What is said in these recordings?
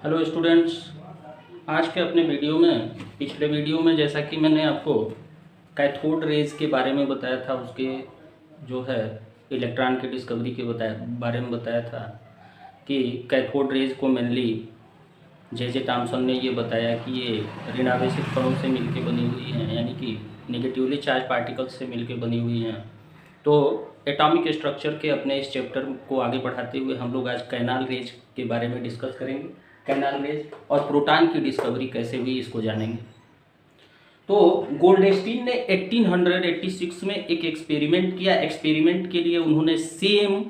Hello students. आज के अपने वीडियो में पिछले वीडियो में जैसा कि मैंने आपको कैथोड रेज के बारे में बताया था, उसके जो है इलेक्ट्रॉन की डिस्कवरी के बारे में बताया था कि कैथोड रेज को मेनली जे थॉमसन ने ये बताया कि ये ऋणावेशित कणों से मिलकर बनी हुई हैं, यानी कि नेगेटिवली चार्ज पार्टिकल्स से मिलकर बनी हुई हैं। तो एटॉमिक स्ट्रक्चर के अपने इस चैप्टर को आगे बढ़ाते हुए हम लोग आज कैनाल रेज के बारे में डिस्कस करेंगे। कैनाल रेज और प्रोटॉन की डिस्कवरी कैसे हुई इसको जानेंगे। तो गोल्डस्टीन ने 1886 में एक एक्सपेरिमेंट किया। एक्सपेरिमेंट के लिए उन्होंने सेम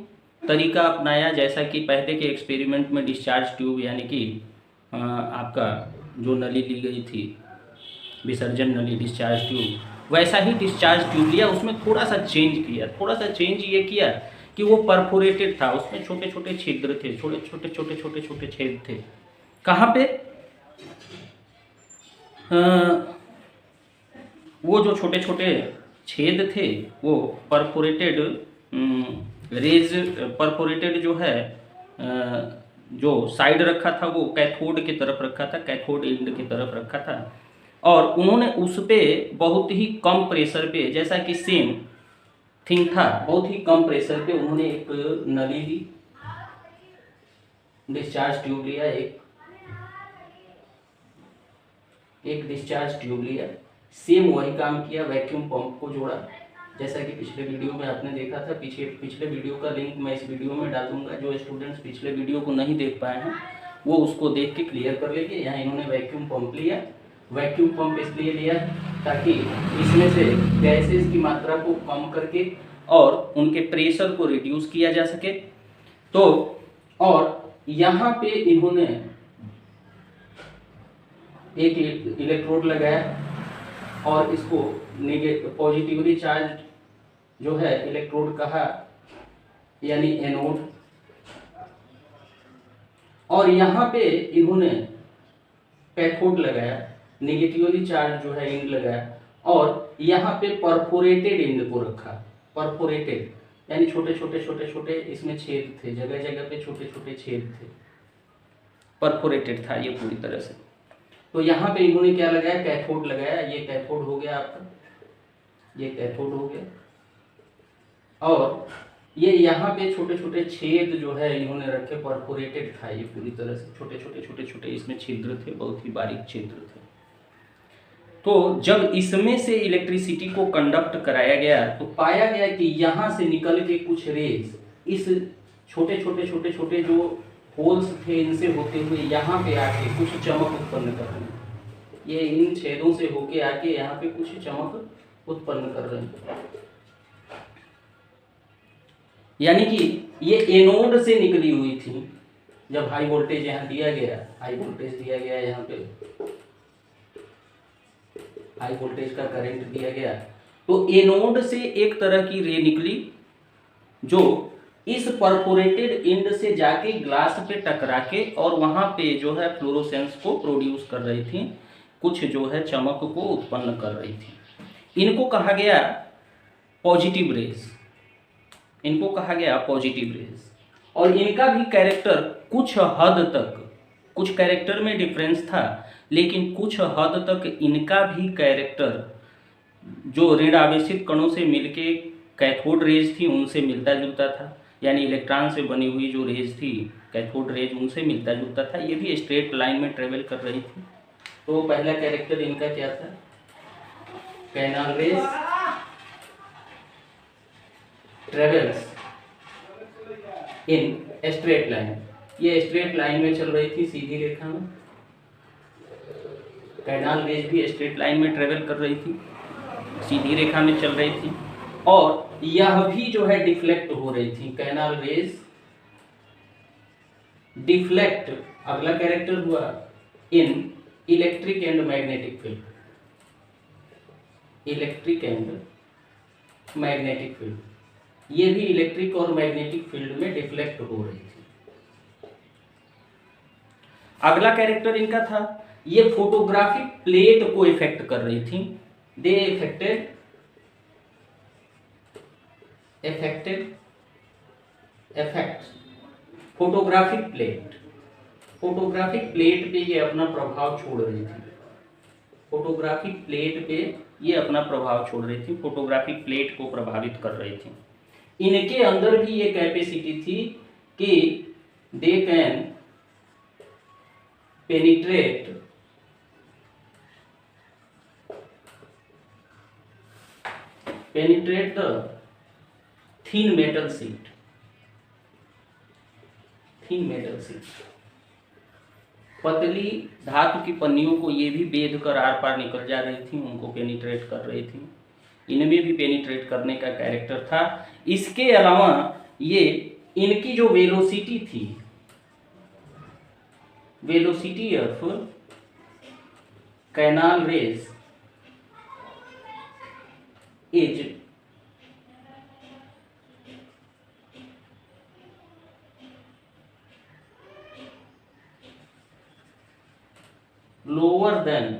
तरीका अपनाया जैसा कि पहले के एक्सपेरिमेंट में डिस्चार्ज ट्यूब, यानी कि आपका जो नली ली गई थी, विसर्जन नली डिस्चार्ज ट्यूब, वैसा ही डिस्चार्ज ट्यूब लिया। उसमें थोड़ा सा चेंज किया। थोड़ा सा चेंज ये किया कि वो परफोरेटेड था, उसमें छोटे छोटे छिद्र थे, छोटे छोटे छेद थे। कहाँ पे? वो जो छोटे छोटे छेद थे वो परफोरेटेड रेज, परफोरेटेड जो है जो साइड रखा था वो कैथोड की तरफ रखा था, कैथोड एंड की तरफ रखा था। और उन्होंने उस पर बहुत ही कम प्रेशर पे, जैसा कि सेम थिंग था, बहुत ही कम प्रेशर पे उन्होंने एक नली ली, डिस्चार्ज ट्यूब लिया, एक डिस्चार्ज ट्यूब लिया, सेम वही काम किया, वैक्यूम पंप को जोड़ा जैसा कि पिछले वीडियो में आपने देखा था। पिछले वीडियो का लिंक मैं इस वीडियो में डाल दूंगा। जो स्टूडेंट्स पिछले वीडियो को नहीं देख पाए हैं वो उसको देख के क्लियर कर लेंगे। यहाँ इन्होंने वैक्यूम पंप लिया। वैक्यूम पंप इसलिए लिया ताकि इसमें से गैसेस की मात्रा को कम करके और उनके प्रेशर को रिड्यूस किया जा सके। तो और यहाँ पे इन्होंने एक इलेक्ट्रोड लगाया और इसको पॉजिटिवली चार्ज जो है इलेक्ट्रोड कहा, यानी एनोड। और यहाँ पे इन्होंने कैथोड लगाया, नेगेटिवली चार्ज जो है एंड लगाया, और यहाँ पे परफोरेटेड एंड को रखा। परफोरेटेड यानी छोटे छोटे इसमें छेद थे, जगह जगह पे छोटे छोटे छेद थे, परफोरेटेड था ये पूरी तरह से। तो यहाँ पे इन्होंने क्या लगाया? कैथोड लगाया। ये कैथोड हो गया आपका, ये कैथोड हो गया। और ये यहाँ पे छोटे छोटे छेद जो है इन्होंने रखे, परफोरेटेड था ये पूरी तरह से, छोटे छोटे इसमें छिद्र थे, बहुत ही बारीक छिद्र थे। तो जब इसमें से इलेक्ट्रिसिटी को कंडक्ट कराया गया तो पाया गया कि यहाँ से निकल के कुछ रेज इस छोटे छोटे जो होल्स थे इनसे होते हुए यहाँ पे आके कुछ चमक उत्पन्न कर रहे हैं। ये इन छेदों से होके आके यहाँ पे कुछ चमक उत्पन्न कर रहे हैं, यानी कि ये एनोड से निकली हुई थी। जब हाई वोल्टेज यहाँ दिया गया, हाई वोल्टेज दिया गया, यहाँ पे हाई वोल्टेज का करंट दिया गया, तो एनोड से एक तरह की रे निकली जो इस परफोरेटेड एंड से जाके ग्लास पे टकरा के और वहां पे जो है फ्लोरोसेंस को प्रोड्यूस कर रही थी, कुछ जो है चमक को उत्पन्न कर रही थी। इनको कहा गया पॉजिटिव रेज, इनको कहा गया पॉजिटिव रेज। और इनका भी कैरेक्टर कुछ हद तक, कुछ कैरेक्टर में डिफरेंस था, लेकिन कुछ हद तक इनका भी कैरेक्टर जो ऋण आवेशित कणों से मिलके कैथोड रेज थी उनसे मिलता जुलता था, यानी इलेक्ट्रॉन से बनी हुई जो रेज थी कैथोड रेज उनसे मिलता जुलता था। ये भी स्ट्रेट लाइन में ट्रेवल कर रही थी। तो पहला कैरेक्टर इनका क्या था? Canal raise travels in straight line. ये स्ट्रेट लाइन में चल रही थी, सीधी रेखा में। कैनाल रेज भी स्ट्रेट लाइन में ट्रेवल कर रही थी, सीधी रेखा में चल रही थी। और यह भी जो है डिफ्लेक्ट हो रही थी। कैनाल रेज डिफ्लेक्ट, अगला कैरेक्टर हुआ इन electric and magnetic field. Electric and magnetic field, ये भी इलेक्ट्रिक और मैग्नेटिक फील्ड में डिफ्लेक्ट हो रही थी। अगला कैरेक्टर इनका था, ये फोटोग्राफिक प्लेट को इफेक्ट कर रही थी। They effect photographic plate. Photographic plate पे ये अपना प्रभाव छोड़ रही थी। फोटोग्राफिक प्लेट पे ये अपना प्रभाव छोड़ रही थी, फोटोग्राफिक प्लेट को प्रभावित कर रही थी। इनके अंदर भी ये कैपेसिटी थी कि they can penetrate the thin metal sheet. पतली धातु की पन्नियों को ये भी बेध कर आर पार निकल जा रही थी, उनको पेनिट्रेट कर रही थी। इनमें भी पेनिट्रेट करने का कैरेक्टर था। इसके अलावा ये इनकी जो वेलोसिटी थी, velocity of canal raise is lower than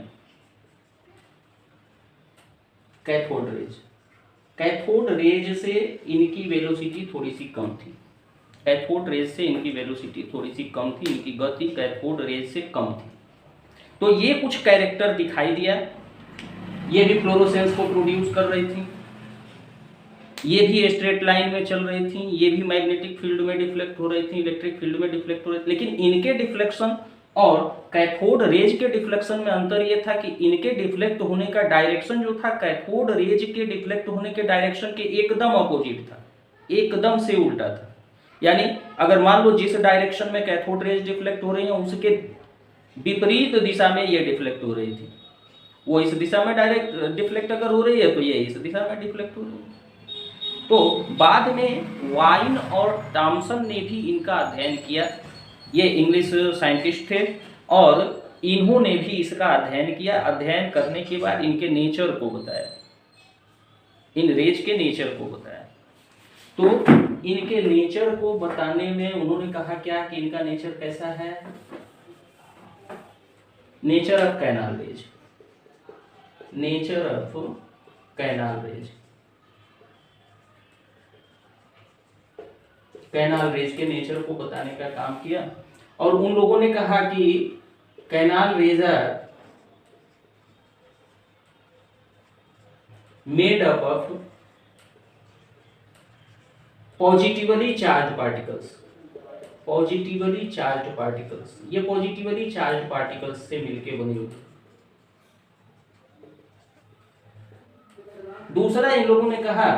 cathode rays. Cathode rays से इनकी वेलोसिटी थोड़ी सी कम थी। कैथोड रेज से इनकी वेलोसिटी थोड़ी सी कम थी, इनकी गति कैथोड रेज से कम थी। तो ये कुछ कैरेक्टर दिखाई दिया। ये भी फ्लोरोसेंस को प्रोड्यूस कर रही थी, ये भी स्ट्रेट लाइन में चल रही थी, ये भी मैग्नेटिक फील्ड में डिफ्लेक्ट हो रही थी, इलेक्ट्रिक फील्ड में डिफ्लेक्ट हो रही थी। लेकिन इनके डिफ्लेक्शन और कैथोड रेज के डिफ्लेक्शन में अंतर यह था कि इनके डिफ्लेक्ट होने का डायरेक्शन जो था कैथोड रेज के डिफ्लेक्ट होने के डायरेक्शन के एकदम अपोजिट था, एकदम से उल्टा था। यानी अगर मान लो जिस डायरेक्शन में कैथोड रेज डिफ्लेक्ट हो रही है उसके विपरीत दिशा में ये डिफ्लेक्ट हो रही थी। वो इस दिशा में डायरेक्ट डिफ्लेक्ट अगर हो रही है तो ये इस दिशा में डिफ्लेक्ट हो रही है। तो बाद में वाइन और थॉमसन ने भी इनका अध्ययन किया। ये इंग्लिश साइंटिस्ट थे और इन्होंने भी इसका अध्ययन किया। अध्ययन करने के बाद इनके नेचर को बताया, इन रेज के नेचर को बताया। तो इनके नेचर को बताने में उन्होंने कहा क्या कि इनका नेचर कैसा है, nature of canal raise, nature of canal raise. Canal raise के नेचर को बताने का काम किया और उन लोगों ने कहा कि canal rays are made up of positively charge particles. Positively charge particles, ये पॉजिटिवली चार्ज पार्टिकल्स से मिलके बनी हुई। दूसरा इन लोगों ने कहा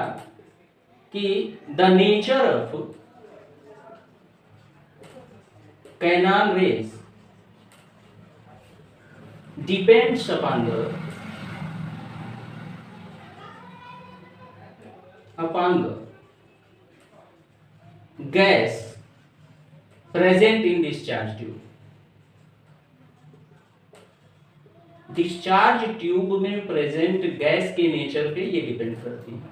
कि the nature of canal raise depends upon the gas present in discharge tube. Discharge tube में प्रेजेंट गैस के नेचर पे ये डिपेंड करती है,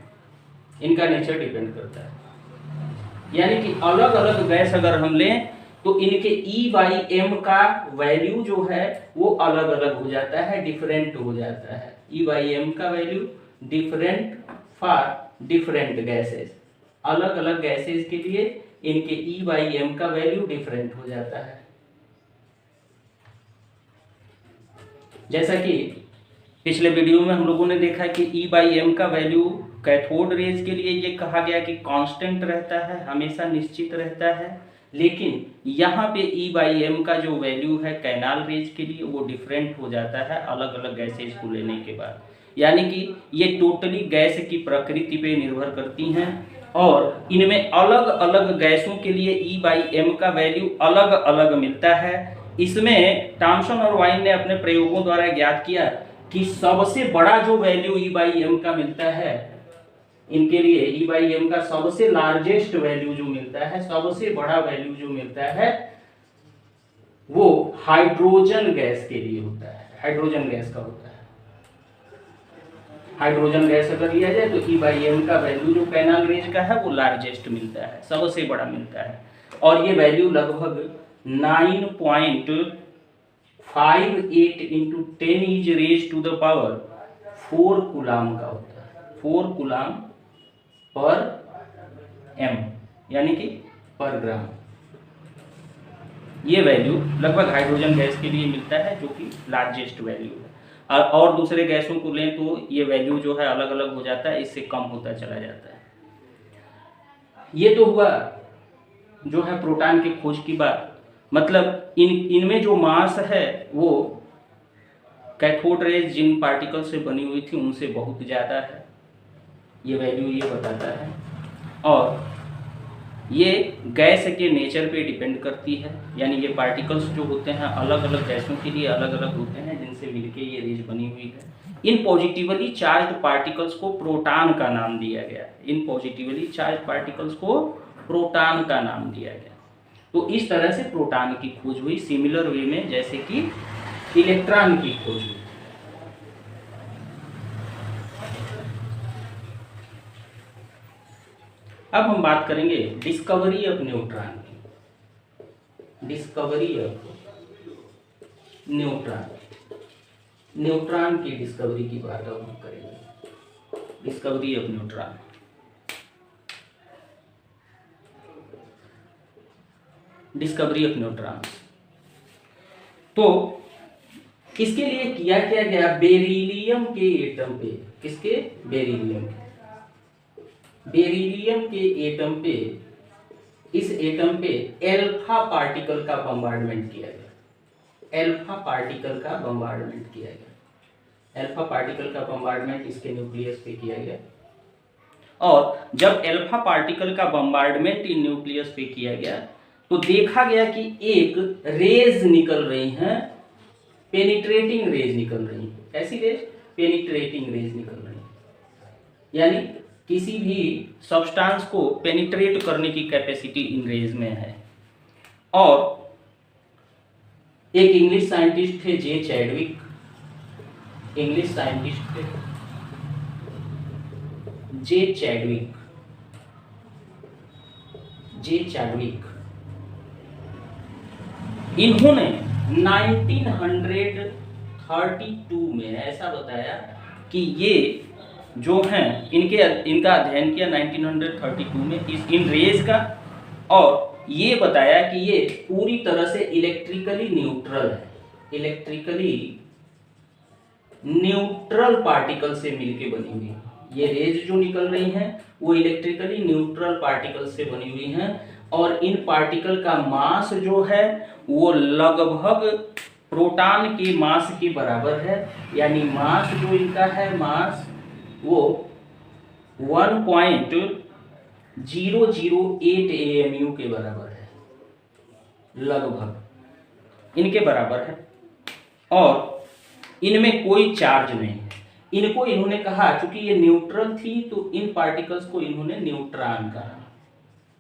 इनका नेचर डिपेंड करता है। यानी कि अलग अलग गैस अगर हम लें तो इनके E/m का वैल्यू जो है वो अलग अलग हो जाता है, डिफरेंट हो जाता है। E/m का value different for different gases, अलग अलग गैसेस के लिए इनके E/m का वैल्यू डिफरेंट हो जाता है। जैसा कि पिछले वीडियो में हम लोगों ने देखा कि E/m का वैल्यू कैथोड रेज के लिए ये कहा गया कि कांस्टेंट रहता है, हमेशा निश्चित रहता है। लेकिन यहाँ पे E/m का जो वैल्यू है कैनाल रेज के लिए वो डिफरेंट हो जाता है अलग अलग गैसेज को लेने के बाद। यानी कि ये टोटली गैस की प्रकृति पे निर्भर करती हैं और इनमें अलग अलग गैसों के लिए E/m का वैल्यू अलग अलग मिलता है। इसमें थॉमसन और वाइन ने अपने प्रयोगों द्वारा ज्ञात किया कि सबसे बड़ा जो वैल्यू E/m का मिलता है इनके लिए, E/m का सबसे लार्जेस्ट वैल्यू जो मिलता है, सबसे बड़ा वैल्यू जो मिलता है वो हाइड्रोजन गैस के लिए होता है, हाइड्रोजन गैस का होता है। हाइड्रोजन गैस अगर लिया जाए तो E/m का वैल्यू जो कैनाल रेज का है वो लार्जेस्ट मिलता है, सबसे बड़ा मिलता है। और ये वैल्यू लगभग 9.58 into 10 is raise to the power 4 coulomb का होता है, 4 कूलाम पर m, यानी कि पर ग्राम। ये वैल्यू लगभग हाइड्रोजन गैस के लिए मिलता है, जो कि लार्जेस्ट वैल्यू है। और दूसरे गैसों को लें तो ये वैल्यू जो है अलग अलग हो जाता है, इससे कम होता चला जाता है। ये तो हुआ जो है प्रोटॉन की खोज की बात। मतलब इनमें जो मास है वो कैथोड रेज जिन पार्टिकल से बनी हुई थी उनसे बहुत ज़्यादा है, ये वैल्यू ये बताता है। और ये गैस के नेचर पे डिपेंड करती है, यानी ये पार्टिकल्स जो होते हैं अलग अलग गैसों के लिए अलग अलग होते हैं, जिनसे मिलके ये रेज बनी हुई है। इन पॉजिटिवली चार्ज पार्टिकल्स को प्रोटॉन का नाम दिया गया है। इन पॉजिटिवली चार्ज पार्टिकल्स को प्रोटॉन का नाम दिया गया। तो इस तरह से प्रोटॉन की खोज हुई, सिमिलर वे में जैसे कि इलेक्ट्रॉन की खोज हुई। अब हम बात करेंगे डिस्कवरी ऑफ न्यूट्रॉन की। डिस्कवरी ऑफ न्यूट्रॉन, न्यूट्रॉन की डिस्कवरी की बात अब हम करेंगे। Discovery of neutron, discovery of neutron. तो इसके लिए किया क्या गया, बेरिलियम के एटम पे, किसके, बेरिलियम के, बेरिलियम के एटम पे, इस एटम पे एल्फा पार्टिकल का बम्बार्डमेंट किया गया। एल्फा पार्टिकल का बम्बार्डमेंट किया गया। एल्फा पार्टिकल का बम्बार्डमेंट इसके न्यूक्लियस पे किया गया। और जब एल्फा पार्टिकल का बम्बार्डमेंट इन न्यूक्लियस पे किया गया तो देखा गया कि एक रेज निकल रही हैं, पेनिट्रेटिंग रेज निकल रही हैं। ऐसी रेज, पेनिट्रेटिंग रेज निकल रही हैं, यानी किसी भी सब्सटेंस को पेनिट्रेट करने की कैपेसिटी इन रेज में है। और एक इंग्लिश साइंटिस्ट थे जे चैडविक, इंग्लिश साइंटिस्ट थे जे चैडविक, जे चैडविक। इन्होंने 1932 में ऐसा बताया कि ये जो हैं इनका अध्ययन किया 1932 में इन रेज का, और ये बताया कि ये पूरी तरह से इलेक्ट्रिकली न्यूट्रल है। इलेक्ट्रिकली न्यूट्रल पार्टिकल से मिलके बनी हुई है। ये रेज जो निकल रही हैं वो इलेक्ट्रिकली न्यूट्रल पार्टिकल से बनी हुई हैं, और इन पार्टिकल का मास जो है वो लगभग प्रोटॉन के मास के बराबर है। यानी मास जो इनका है, मास वो 1.008 AMU के बराबर है, लगभग इनके बराबर है। और इनमें कोई चार्ज नहीं है। इनको इन्होंने कहा, चूंकि ये न्यूट्रल थी तो इन पार्टिकल्स को इन्होंने न्यूट्रॉन कहा।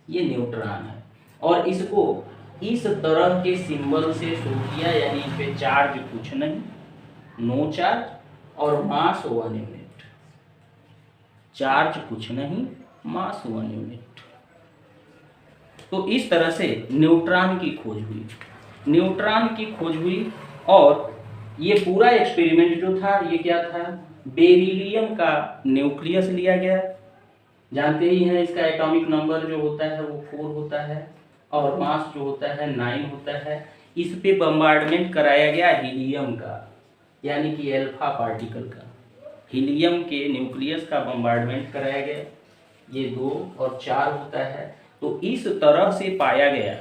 ये न्यूट्रॉन है और इसको इस तरह के सिंबल से शो किया, यानी इस पे चार्ज कुछ नहीं, नो चार्ज, और मास 1 यूनिट। चार्ज कुछ नहीं, मास 1 यूनिट। तो इस तरह से न्यूट्रॉन की खोज हुई, न्यूट्रॉन की खोज हुई। और ये पूरा एक्सपेरिमेंट जो था ये क्या था, बेरिलियम का न्यूक्लियस लिया गया। जानते ही हैं इसका एटॉमिक नंबर जो होता है वो 4 होता है, और मास जो होता है 9 होता है। इस पे बम्बार्डमेंट कराया गया हीलियम का, यानी कि अल्फा पार्टिकल का। हीलियम के न्यूक्लियस का बम्बार्डमेंट कराया गया, ये 2 और 4 होता है। तो इस तरह से पाया गया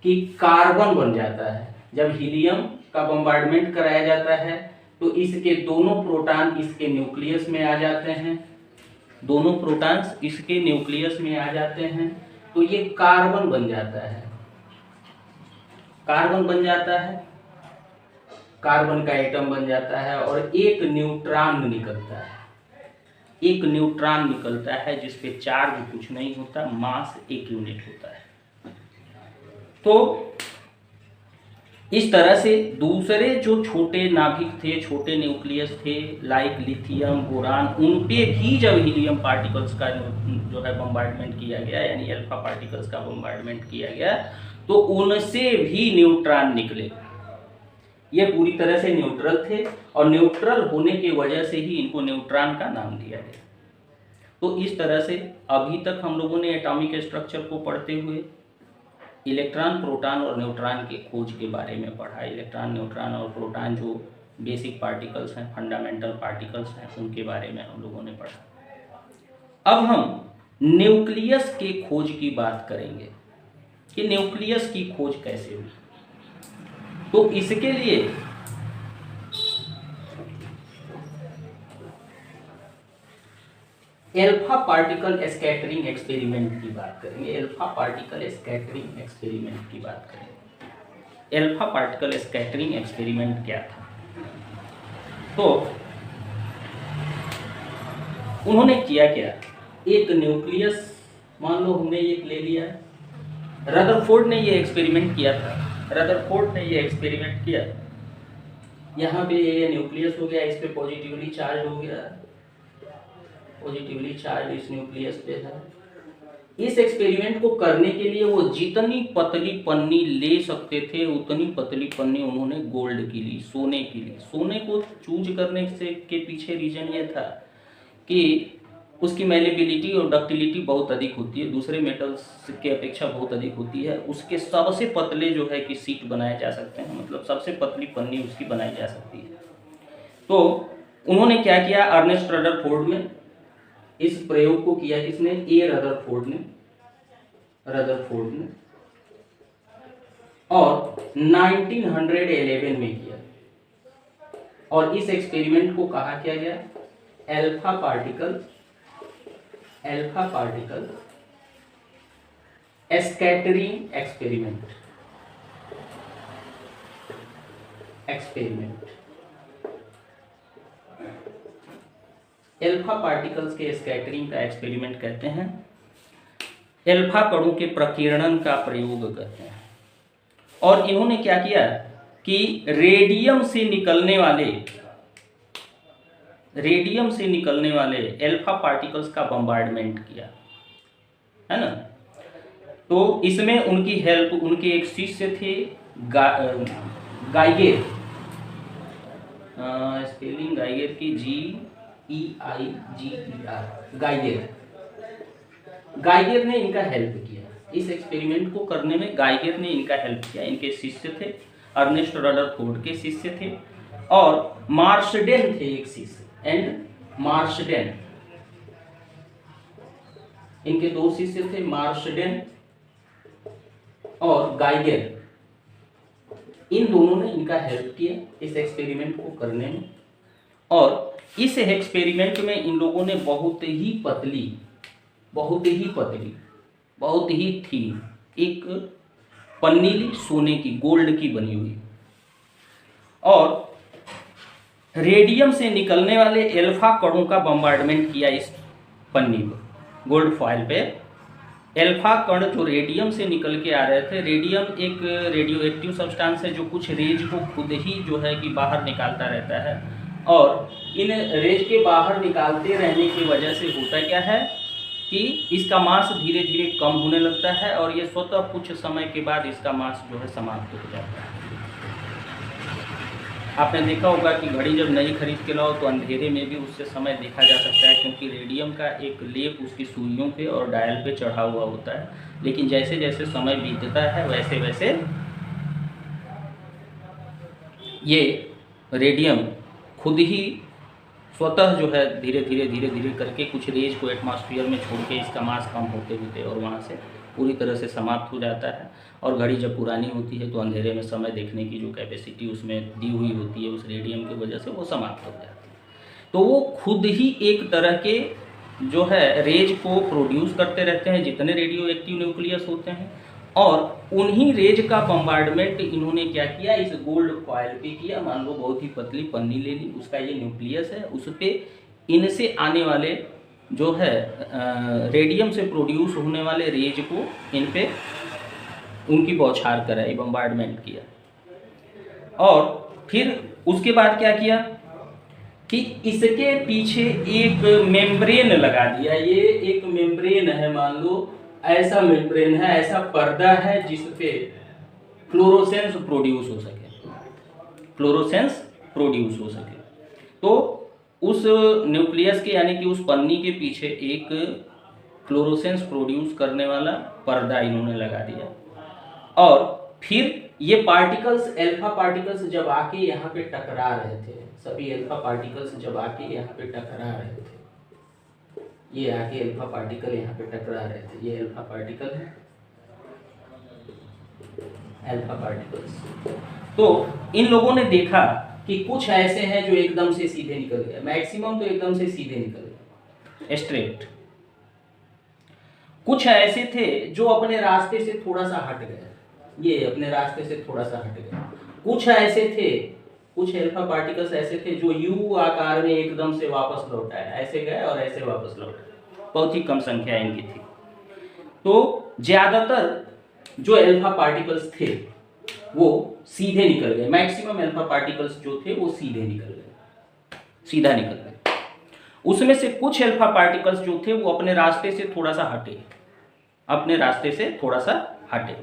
कि कार्बन बन जाता है। जब हीलियम का बम्बार्डमेंट कराया जाता है तो इसके दोनों प्रोटॉन इसके न्यूक्लियस में आ जाते हैं, दोनों प्रोटॉन्स इसके न्यूक्लियस में आ जाते हैं, तो ये कार्बन बन जाता है। कार्बन बन जाता है, कार्बन का एटम बन जाता है, और एक न्यूट्रॉन निकलता है। एक न्यूट्रॉन निकलता है जिस पे चार्ज कुछ नहीं होता, मास 1 यूनिट होता है। तो इस तरह से दूसरे जो छोटे नाभिक थे, छोटे न्यूक्लियस थे, लाइक लिथियम, बोरान, उन पे भी जब हीलियम पार्टिकल्स का जो है बम्बार्डमेंट किया गया, यानी अल्फा पार्टिकल्स का बम्बार्डमेंट किया गया, तो उनसे भी न्यूट्रॉन निकले। ये पूरी तरह से न्यूट्रल थे, और न्यूट्रल होने की वजह से ही इनको न्यूट्रॉन का नाम दिया गया। तो इस तरह से अभी तक हम लोगों ने एटॉमिक स्ट्रक्चर को पढ़ते हुए इलेक्ट्रॉन, प्रोटॉन और न्यूट्रॉन के खोज के बारे में पढ़ा। इलेक्ट्रॉन, न्यूट्रॉन और प्रोटॉन जो बेसिक पार्टिकल्स हैं, फंडामेंटल पार्टिकल्स हैं, उनके बारे में हम लोगों ने पढ़ा। अब हम न्यूक्लियस के खोज की बात करेंगे कि न्यूक्लियस की खोज कैसे हुई। तो इसके लिए एल्फा पार्टिकल स्कैटरिंग एक्सपेरिमेंट की बात करेंगे। एल्फा पार्टिकल स्कैटरिंग एक्सपेरिमेंट की बात करेंगे। एल्फा पार्टिकल स्कैटरिंग एक्सपेरिमेंट क्या था? तो उन्होंने किया क्या, एक न्यूक्लियस मान लो हमने एक ले लिया है। रदरफोर्ड ने ये एक्सपेरिमेंट किया था। रदरफोर्ड ने ये एक्सपेरिमेंट किया। यहाँ पे ये न्यूक्लियस हो गया, इस पे पॉजिटिवली चार्ज हो गया, पॉजिटिवली चार्ज इस न्यूक्लियस पे है। इस एक्सपेरिमेंट को करने के लिए वो जितनी पतली पन्नी ले सकते थे उतनी पतली पन्नी उन्होंने गोल्ड की ली, सोने की ली। सोने को चूज करने से के पीछे रीजन ये था कि उसकी मैलेबिलिटी और डक्टिलिटी बहुत अधिक होती है, दूसरे मेटल्स के अपेक्षा बहुत अधिक होती है। उसके सबसे पतले जो है कि सीट बनाए जा सकते हैं, मतलब सबसे पतली पन्नी उसकी बनाई जा सकती है। तो उन्होंने क्या किया, अर्नेस्ट रदरफोर्ड में इस प्रयोग को किया। किसने? ए रदरफोर्ड ने। रदरफोर्ड ने और 1911 में किया। और इस एक्सपेरिमेंट को कहा क्या गया, alpha particle scattering experiment. Alpha particles के स्कैटरिंग का एक्सपेरिमेंट कहते हैं। एल्फा कणों के प्रकीर्णन का प्रयोग कहते हैं। और इन्होंने क्या किया कि रेडियम से निकलने वाले एल्फा पार्टिकल्स का बम्बार्डमेंट किया, है ना। तो इसमें उनकी हेल्प उनके एक शिष्य थे गाइगेर। स्पेलिंग गाइगेर की GEIGER, गाइगेर ने इनका हेल्प किया। इस एक्सपेरिमेंट को करने में गाइगेर ने इनका हेल्प किया। इनके शिष्य थे, अर्नेस्ट रदरफोर्ड के शिष्य थे और मार्शडेन थे एक शिष्य, एंड मार्शडेन। इनके दो शिष्य थे, मार्शडेन और गाइगेर। इन दोनों ने इनका हेल्प किया इस एक्सपेरिमेंट को करने में। और इस एक्सपेरिमेंट में इन लोगों ने बहुत ही थी एक पन्नी ली, सोने की, गोल्ड की बनी हुई, और रेडियम से निकलने वाले एल्फा कणों का बम्बार्डमेंट किया इस पन्नी पर, गोल्ड फॉइल पे। एल्फा कण जो रेडियम से निकल के आ रहे थे, रेडियम एक रेडियो एक्टिव सब्सटेंस है जो कुछ रेज को खुद ही जो है कि बाहर निकालता रहता है। और इन रेज के बाहर निकालते रहने की वजह से होता क्या है कि इसका मास धीरे धीरे कम होने लगता है और ये स्वतः कुछ समय के बाद इसका मास जो है समाप्त हो जाता है। आपने देखा होगा कि घड़ी जब नई खरीद के लाओ तो अंधेरे में भी उससे समय देखा जा सकता है, क्योंकि रेडियम का एक लेप उसकी सुइयों पे और डायल पे चढ़ा हुआ होता है। लेकिन जैसे जैसे समय बीतता है वैसे वैसे ये रेडियम खुद ही स्वतः जो है धीरे धीरे करके कुछ रेज को एटमॉस्फेयर में छोड़ के इसका मास कम होते और वहाँ से पूरी तरह से समाप्त हो जाता है। और घड़ी जब पुरानी होती है तो अंधेरे में समय देखने की जो कैपेसिटी उसमें दी हुई होती है उस रेडियम की वजह से वो समाप्त हो जाती है। तो वो खुद ही एक तरह के जो है रेज को प्रोड्यूस करते रहते हैं जितने रेडियो एक्टिव न्यूक्लियस होते हैं, और उन्हीं रेज का बम्बार्डमेंट इन्होंने क्या किया, इस गोल्ड फॉइल पे किया। मान लो बहुत ही पतली पन्नी ले ली, उसका ये न्यूक्लियस है, उस पर इनसे आने वाले जो है रेडियम से प्रोड्यूस होने वाले रेज को इन पे उनकी बौछार कराई, बम्बार्डमेंट किया। और फिर उसके बाद क्या किया कि इसके पीछे एक मेम्ब्रेन लगा दिया। ये एक मेम्ब्रेन है, मान लो ऐसा मेम्ब्रेन है, ऐसा पर्दा है जिस पे फ्लोरोसेंस प्रोड्यूस हो सके। तो उस न्यूक्लियस के यानी कि उस पन्नी के पीछे एक फ्लोरोसेंस प्रोड्यूस करने वाला पर्दा इन्होंने लगा दिया। और फिर ये पार्टिकल्स, अल्फा पार्टिकल्स जब आके यहाँ पे टकरा रहे थे, सभी अल्फा पार्टिकल्स जब आके यहाँ पे टकरा रहे थे, ये आके अल्फा पार्टिकल यहाँ पे टकरा रहे थे, ये अल्फा पार्टिकल है, अल्फा पार्टिकल्स। तो इन लोगों ने देखा कि कुछ ऐसे हैं जो एकदम से सीधे निकल गए, मैक्सिमम तो एकदम से सीधे निकल गए स्ट्रेट, कुछ ऐसे थे जो अपने रास्ते से थोड़ा सा हट गए, ये अपने रास्ते से थोड़ा सा हट गए, कुछ ऐसे थे, कुछ अल्फा पार्टिकल्स ऐसे थे जो यू आकार में एकदम से वापस लौट आए, ऐसे गए और ऐसे वापस लौट आए, बहुत ही कम संख्या इनकी थी। तो ज्यादातर जो अल्फा पार्टिकल्स थे वो सीधे निकल गए, मैक्सिमम अल्फा पार्टिकल्स जो थे वो सीधे निकल गए, सीधा निकल गए। उसमें से कुछ अल्फा पार्टिकल्स जो थे वो अपने रास्ते से थोड़ा सा हटे, अपने रास्ते से थोड़ा सा हटे,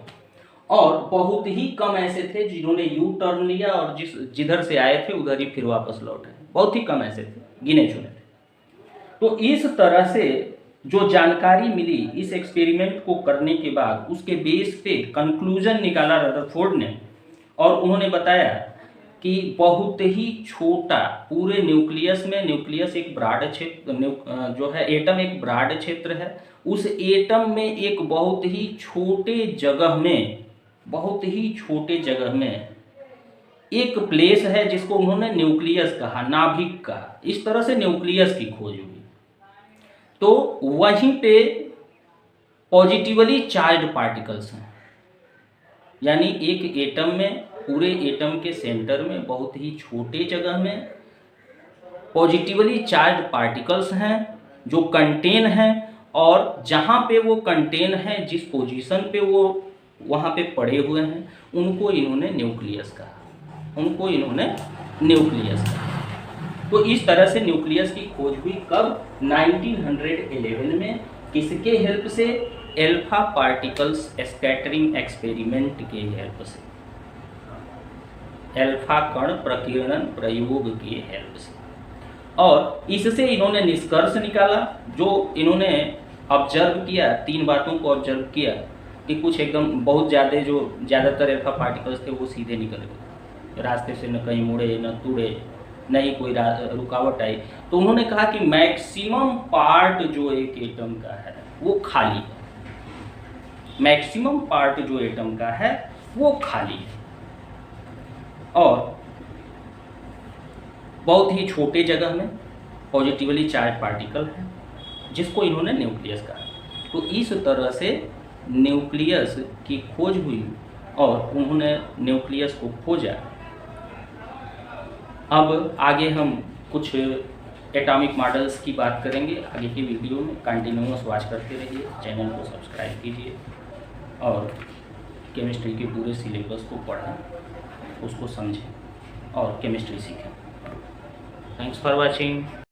और बहुत ही कम ऐसे थे जिन्होंने यू टर्न लिया और जिधर से आए थे उधर ही फिर वापस लौट आए, बहुत ही कम ऐसे थे, गिने चुने थे। तो इस तरह से जो जानकारी मिली इस एक्सपेरिमेंट को करने के बाद, उसके बेस पे कंक्लूजन निकाला रदरफोर्ड ने, और उन्होंने बताया कि बहुत ही छोटा पूरे न्यूक्लियस में, न्यूक्लियस एक ब्रॉड क्षेत्र जो है, एटम एक ब्रॉड क्षेत्र है, उस एटम में एक बहुत ही छोटे जगह में, बहुत ही छोटे जगह में एक प्लेस है जिसको उन्होंने न्यूक्लियस कहा, नाभिक कहा। इस तरह से न्यूक्लियस की खोज हुई। तो वहीं पे पॉजिटिवली चार्ज पार्टिकल्स हैं, यानी एक एटम में, पूरे एटम के सेंटर में बहुत ही छोटे जगह में पॉजिटिवली चार्ज पार्टिकल्स हैं जो कंटेन हैं, और जहाँ पे वो कंटेन हैं, जिस पोजीशन पे वो वहाँ पे पड़े हुए हैं, उनको इन्होंने न्यूक्लियस कहा, उनको इन्होंने न्यूक्लियस कहा। तो इस तरह से न्यूक्लियस की खोज हुई कब? 1911 में। किसके हेल्प से? अल्फा पार्टिकल्स स्कैटरिंग एक्सपेरिमेंट के हेल्प से, अल्फा कण प्रकीर्णन प्रयोग के हेल्प से। और इससे इन्होंने निष्कर्ष निकाला, जो इन्होंने ऑब्जर्व किया, 3 बातों को ऑब्जर्व किया कि कुछ एकदम बहुत ज़्यादातर अल्फा पार्टिकल्स थे वो सीधे निकल गए, रास्ते से न कहीं मुड़े न तुड़े, न ही कोई रुकावट आई। तो उन्होंने कहा कि मैक्सिमम पार्ट जो एक एटम का है वो खाली है, मैक्सिमम पार्ट जो एटम का है वो खाली है, और बहुत ही छोटे जगह में पॉजिटिवली चार्ज पार्टिकल है, जिसको इन्होंने न्यूक्लियस कहा। तो इस तरह से न्यूक्लियस की खोज हुई और उन्होंने न्यूक्लियस को खोजा। अब आगे हम कुछ एटॉमिक मॉडल्स की बात करेंगे आगे की वीडियो में। कंटिन्यूअस वॉच करते रहिए, चैनल को सब्सक्राइब कीजिए और केमिस्ट्री के पूरे सिलेबस को पढ़ें, उसको समझें और केमिस्ट्री सीखें। Thanks for watching.